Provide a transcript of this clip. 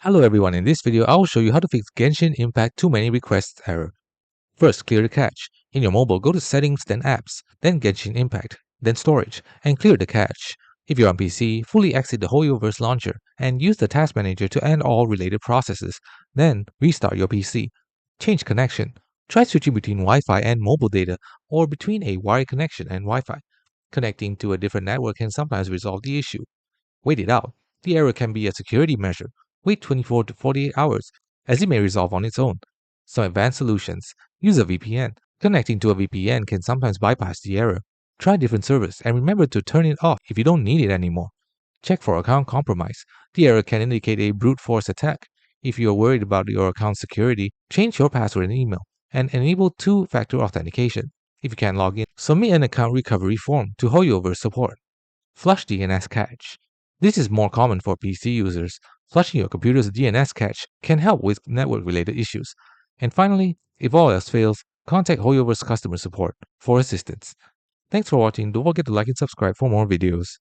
Hello everyone, in this video I will show you how to fix Genshin Impact Too Many Requests error. First, clear the cache. In your mobile, go to Settings, then Apps, then Genshin Impact, then Storage, and clear the cache. If you're on PC, fully exit the Hoyoverse launcher and use the Task Manager to end all related processes. Then, restart your PC. Change connection. Try switching between Wi-Fi and mobile data, or between a wired connection and Wi-Fi. Connecting to a different network can sometimes resolve the issue. Wait it out. The error can be a security measure. Wait 24 to 48 hours, as it may resolve on its own. Some advanced solutions. Use a VPN. Connecting to a VPN can sometimes bypass the error. Try different servers and remember to turn it off if you don't need it anymore. Check for account compromise. The error can indicate a brute force attack. If you are worried about your account security, change your password and email and enable two-factor authentication. If you can't log in, submit an account recovery form to Hoyoverse support. Flush DNS cache. This is more common for PC users. Flushing your computer's DNS cache can help with network-related issues. And finally, if all else fails, contact Hoyoverse customer support for assistance. Thanks for watching. Don't forget to like and subscribe for more videos.